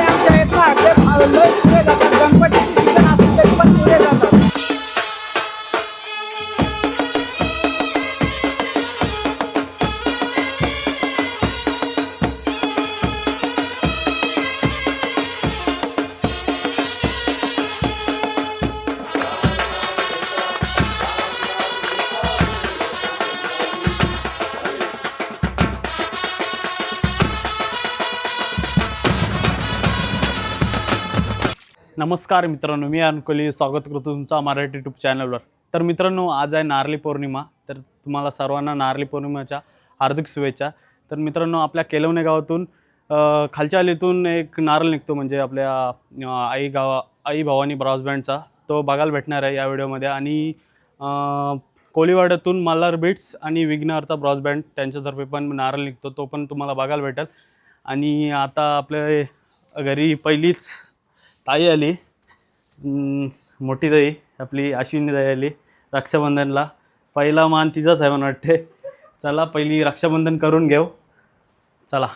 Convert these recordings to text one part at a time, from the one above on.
आमच्या आहेत ना ते लय पुढे जातात. गणपतीची सीझन असून तरी पण पुढे जातात. नमस्कार मित्रांनो, मी अनकोली स्वागत करतो तुमचा मराठी यूट्यूब चॅनलवर. तर मित्रांनो, आज आहे नारळी पौर्णिमा. तर तुम्हाला सर्वांना नारळी पौर्णिमेच्या हार्दिक शुभेच्छा. तर मित्रांनो, आपल्या केलवणे गावातून खालच्या अलीतून एक नारळ निघतो, म्हणजे आपल्या आई भवानी ब्रास बँडचा, तो बघायला भेटणार आहे या व्हिडिओमध्ये. आणि कोळीवाड्यातून मल्हार बीट्स आणि विघ्नहर्ता ब्रास बँड त्यांच्यातर्फे पण नारळ निघतो, तो पण तुम्हाला बघायला भेटेल. आणि आता आपल्या घरी पहिलीच ताई आली, मोठी ताई आपली अश्विनी ताई आली रक्षाबंधनला. पहिला मान तिचाच आहे मला वाटते. चला पहिली रक्षाबंधन करून घेऊ, चला.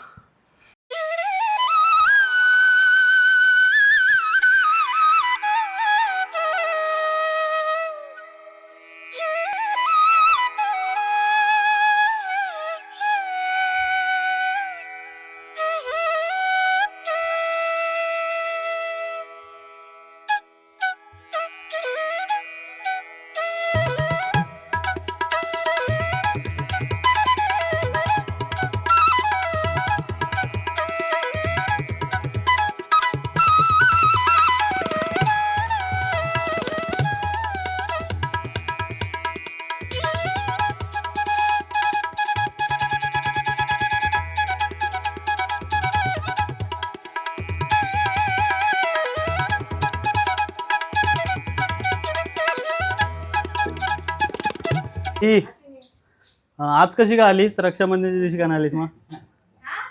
आज कशी का आलीस? रक्षाबंधनच्या दिवशी का आलीस? मग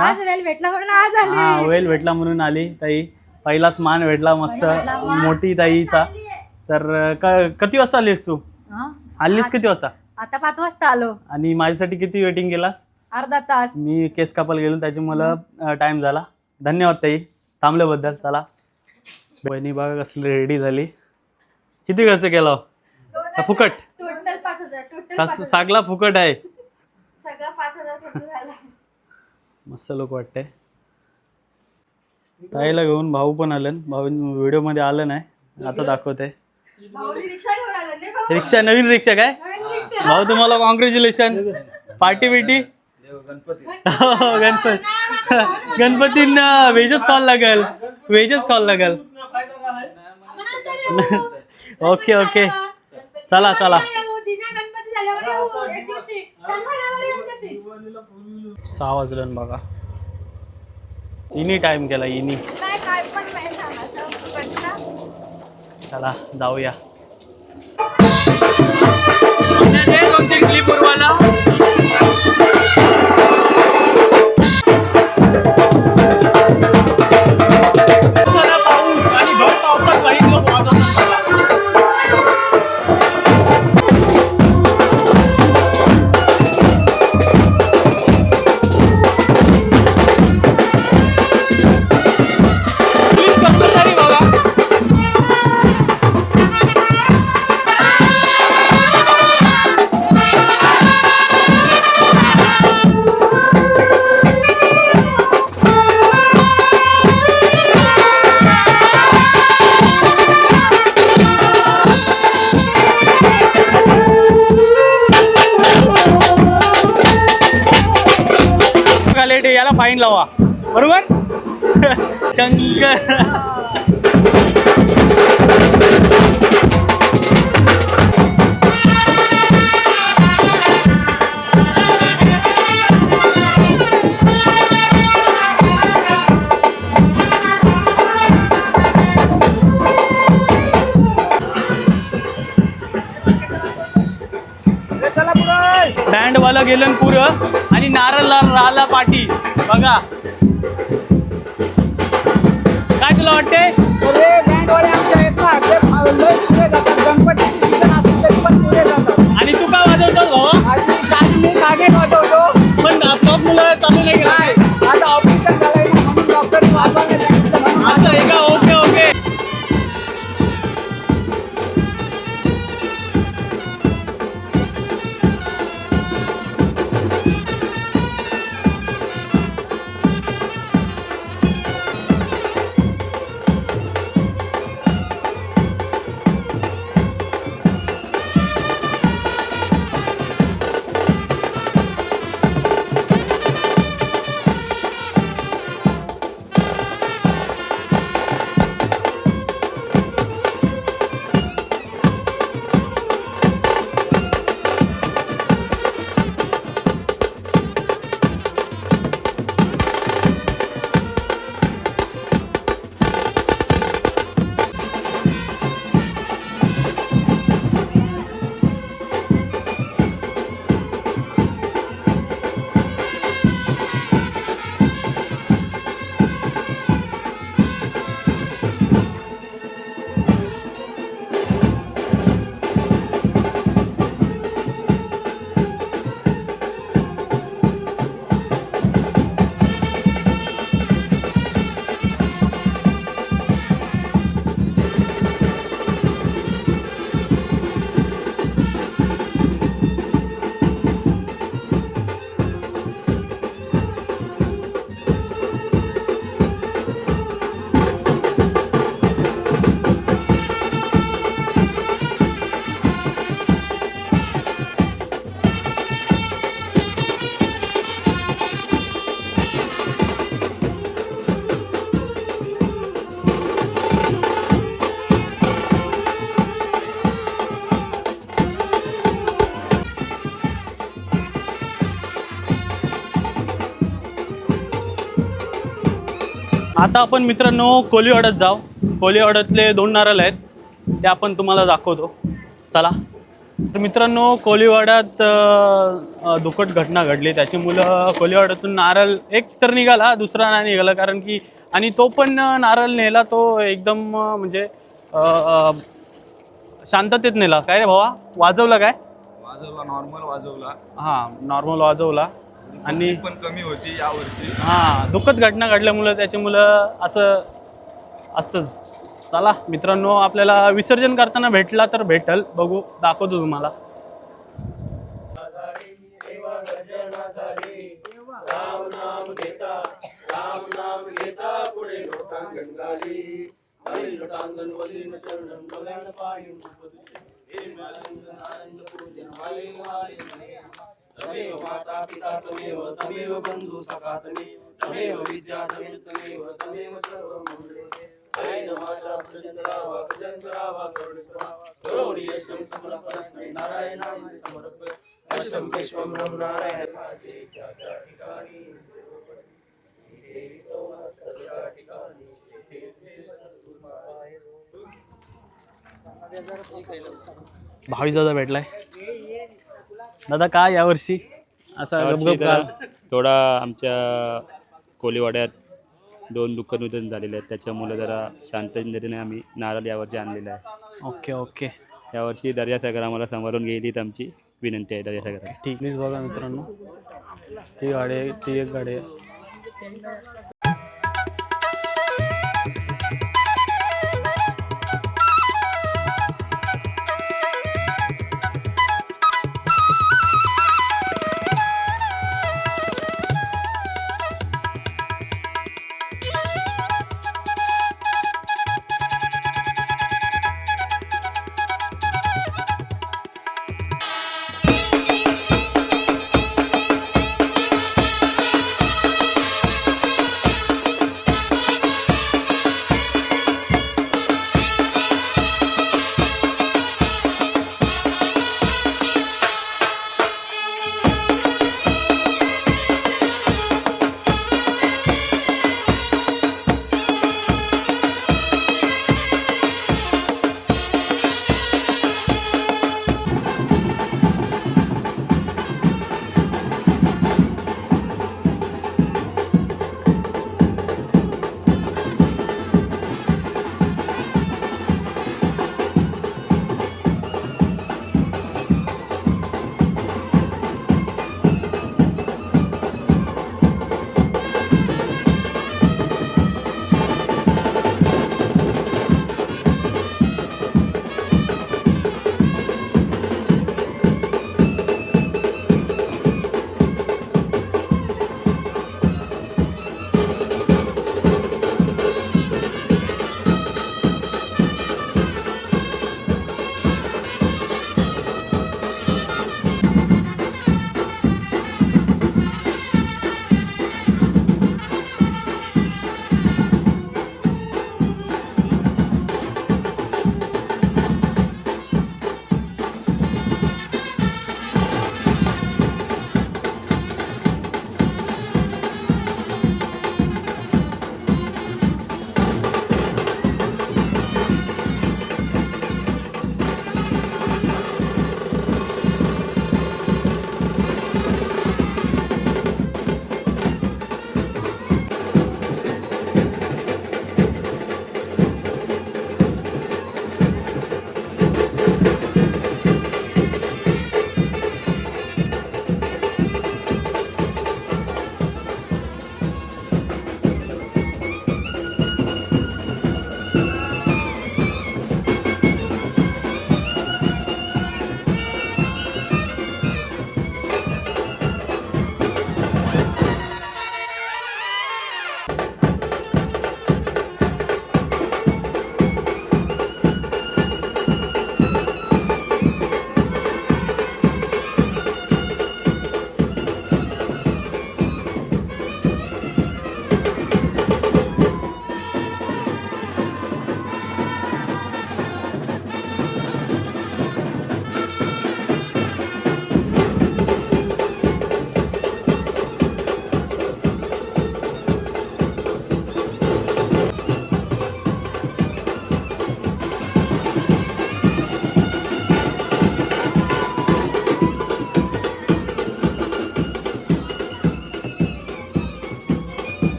आज वेळ भेटला म्हणून आज आली. हा, वेळ भेटला म्हणून आली ताई. पहिलाच मान भेटला मस्त मोठी ताईचा. तर किती वाजता आलीस तू? आलीस किती वाजता? आता 5 वाजता आलो. आणि माझ्यासाठी किती वेटिंग केलास? अर्धा तास. मी केस कापायला गेलो, त्याच्यामुळे मला टाइम झाला. धन्यवाद ताई थांबल्याबद्दल. चला, बहिणी बघा कसली रेडी झाली. किती खर्च केला? फुकट? टोटल 5,000. सागला फुकट आहे. सगळं 5,000 खर्च झाला. मस्त लोक वाटते. ताईला घेऊन भाऊ पण आले. भाऊ व्हिडिओ मध्ये आलं नाही, आता दाखवते. रिक्षा, नवीन रिक्षा काय? भाऊ तुम्हाला कॉंग्रॅच्युलेशन. पार्टी बिटी? गणपतींना व्हेजच कॉल लागेल, व्हेजच कॉल लागेल. ओके ओके, चला चला. 6 वाजले बघा. इनी टाइम केला इनी. चला जाऊया. क्लिप उरवायला याला फाईन लावा, बरोबर? शंकर बँडवाला गेलं पुरं आणि नारळला राहिला पाठी. बघा काय तुला वाटते? बँडवाले आमच्या आहेत ना ते लय पुढे जातात. गणपतीची सीझन आता आपण मित्रांनो कोलीवाड्यात जाऊ. कोलीवाड्यातले 2 नारळ आहेत ते आपण तुम्हाला दाखवतो. चला. तर मित्रांनो कोलीवाड्यात दुःखद घटना घडली. त्याची मुलं कोलीवाड्यातून नारळ एक तर निघाला, दुसरा नाही निघाला. कारण की आणि तो पण नारळ नेला तो एकदम म्हणजे शांततेत नेला. काय रे भावा, वाजवला काय? वाजवला, नॉर्मल वाजवला. हां, नॉर्मल वाजवला. आणि पण कमी होती यावर्षी. हां, दुःखद घटना घडल्यामुळं त्याची मुलं असं असतंच. चला मित्रांनो, आपल्याला विसर्जन करताना भेटला तर भेटल, बघू, दाखवतो तुम्हाला. तमेव माता पिता तमेव तमेव बंधु सखा तमेव विद्या तमेव सर्वं मम जय नमः शास्त्रचंद्रावा कचंद्रावा करुणीयष्टं समर्पयामि नारायणाय समर्पयामि अशतं विश्वं ब्रह्म नारायण भावी दादा भेटलाय. दादा काय यावर्षी असा गपगप काल? थोडा आमच्या कोलीवाड्यात 2 दुःखद निधन झालेले आहेत. त्याच्यामुळे जरा शांततेने आम्ही नारळ यावर्षी आणलेला आहे. ओके ओके, यावर्षी दर्यासागर आम्हाला सांभाळून गेलीत, आमची विनंती आहे दर्यासागराला. ठीक. प्लीज बघा मित्रांनो, ती गाडी आहे, ती एक गाडी आहे.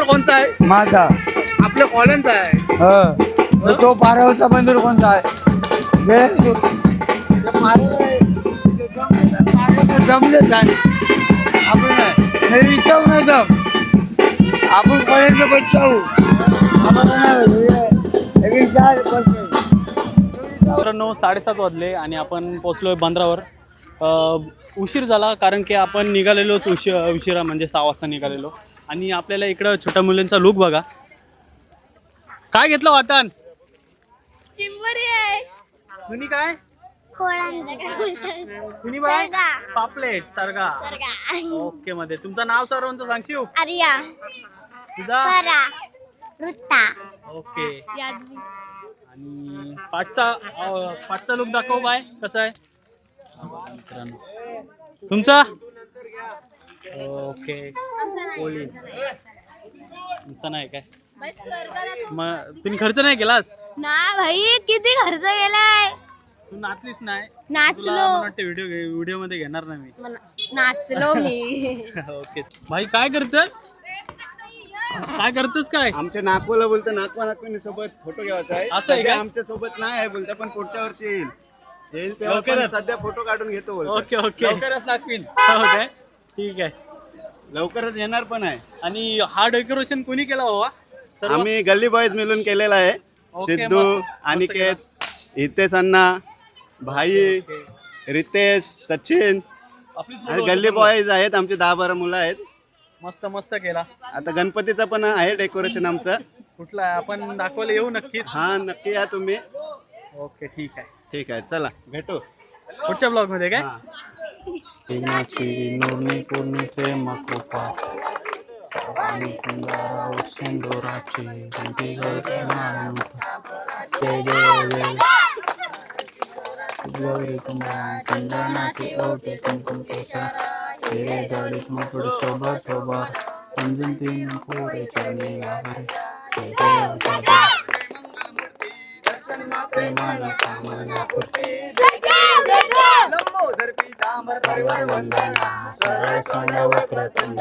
कोणता आहे? माझा आपल्या कॉलनचा आहे. तर तो पारावरचा मंदिर कोणता आहे? जमले झाले आपण नाही विचारू नाही जम आपण पर्यंत बचावू मित्रांनो 7:30 वाजले आणि आपण पोचलोय बंदरावर. उशीर झाला कारण की आपण निघालेलोच उशिरा म्हणजे 6 वाजता निघालेलो. आणि आपल्याला इकडं छोट्या मुलांचा लुक बघा. काय घेतलं वातान? चिंबोरी आहे. कुणी काय? कुणी बाय? पापलेट सरगा. ओके मध्ये तुमचं नाव सर्वांचं सांगशील? आर्या, तुझा? रुता, ओके. आणि पाचचा लुक दाखव बाय कसा आहे मित्रांनो. तुमचा? ओके. कोळी तुमचा नाही काय? मग तुम्ही खर्च नाही केलास? ना भाई किती खर्च केलाय. तू नाचलीस नाही? नाचलो. तुला मला वाटतं व्हिडिओ मध्ये घेणार नाही मी. नाचलो मी. ओके. भाई काय करतस? काय करतस काय? आमच्या नागपूरला बोलतं नागवा सोबत फोटो घ्यायचा आहे. असं आहे का? सध्या आमच्या सोबत नाही आहे बोलतं, पण पुढच्या वर्षी येईल तेव्हा लवकरच. पण सध्या फोटो काढून घेतो बोलतो. Okay okay. लवकरच दाखवीन. ओके ठीक आहे. लवकरच येणार पण आहे. आणि हा डेकोरेशन कोणी केला बाबा? सर्व? आम्ही गल्ली बॉईज मिळून केलेला आहे. ओके, सिद्धू, मस्त अनिकेत, हितेश अण्णा, भाई, रितेश, सचिन आपली आणि गल्ली बॉईज आहेत. आमचे 10-12 मुलं आहेत. मस्त मस्त केला. आता गणपतीचं पण आहे डेकोरेशन आमचं. कुठला आहे? आपण दाखवायला येऊ नक्कीच. हा नक्की या तुम्ही. ओके ठीक आहे. ठीक आहे चला भेटू पुढच्या ब्लॉग मध्ये काय? हा. नूरनी पूर्णी प्रेम कृपा आणि सुंदर सिंदुराची घंटी गौरी चंदनाची ओटी कुंकुम केशा तेरे जडीत मुकुट शोभा शोभा अंजन तीन कोरे चरणी वाहरे प्रेमाला कामना सरळ सोंड वक्रतुंड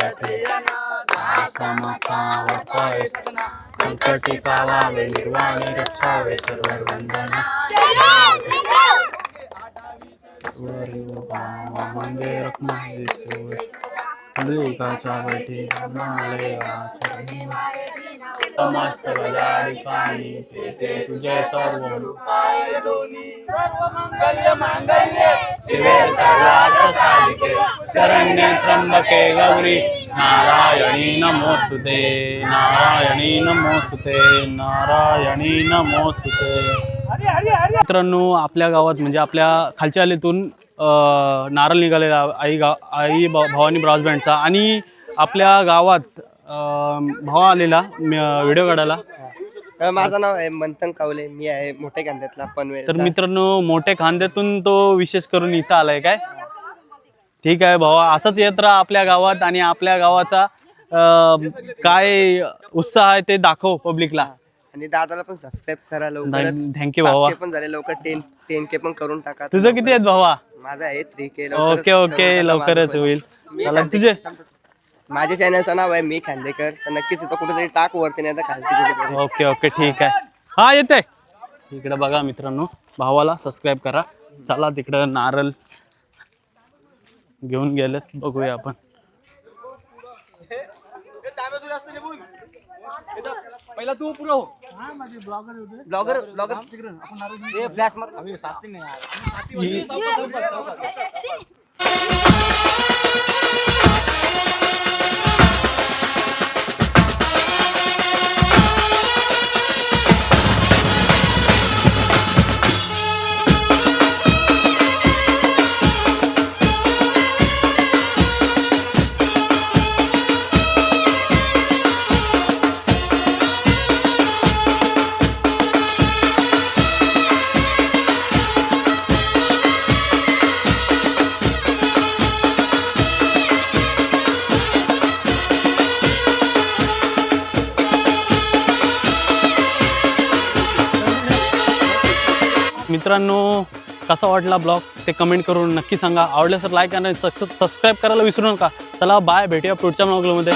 संकटी पावावे निर्वाणी रक्षावे सर्व वंदना वंदे रखमाई लेकाच्या बैठी समस्त गजाडी पाणी ते तुझे सर्व शिवे सर्वार्थ साधिके शरण्ये त्र्यंबके गौरी नारायणी नमोस्तुते नारायणी नमोस्तुते नारायणी नमोस्तुते. मित्रांनो आपल्या गावात म्हणजे आपल्या खालच्या आलीतून नारळ निघालेला आई भवानी ब्रॉस बँडचा आणि आपल्या गावात भाव आलेला व्हिडिओ काढायला. माझं नाव आहे मंथन कावले. मी आहे मोठे कांद्यातला पनवेल. तर मित्रांनो मोठ्या खांद्यातून तो विशेष करून इथं आलाय काय. ठीक आहे भावा असंच येत राहा आपल्या गावात आणि आपल्या गावाचा काय उत्साह आहे ते दाखव पब्लिकला. आणि दादाला पण सबस्क्राईब करा लवकरच. थँक्यू भावा. 5K पण झाले लवकर 10K पण करून टाका. तुझं किती आहेत भावा? माझा आहे 3K. ओके ओके लवकरच होईल. चला तुझे? माझ्या चॅनलचं नाव आहे मी खांदेकर. तर नक्कीच इथं कुठेतरी टाक वरती नाही तर खालती कुठेतरी. ओके ओके ठीक आहे. हा येते इकडे बघा मित्रांनो भावाला सबस्क्राईब करा. चला तिकडं नारळ घेऊन गेलेत बघूया आपण. पहिला तू पुरो ब्लॉगर ब्लॉगर तिकडे फ्लॅश मार अभी साथी नाही मित्रांनो कसा वाटला ब्लॉग ते कमेंट करून नक्की सांगा. आवडल्यास लाईक आणि सबस्क्राईब करायला विसरू नका. चला बाय भेटूया पुढच्या ब्लॉगमध्ये.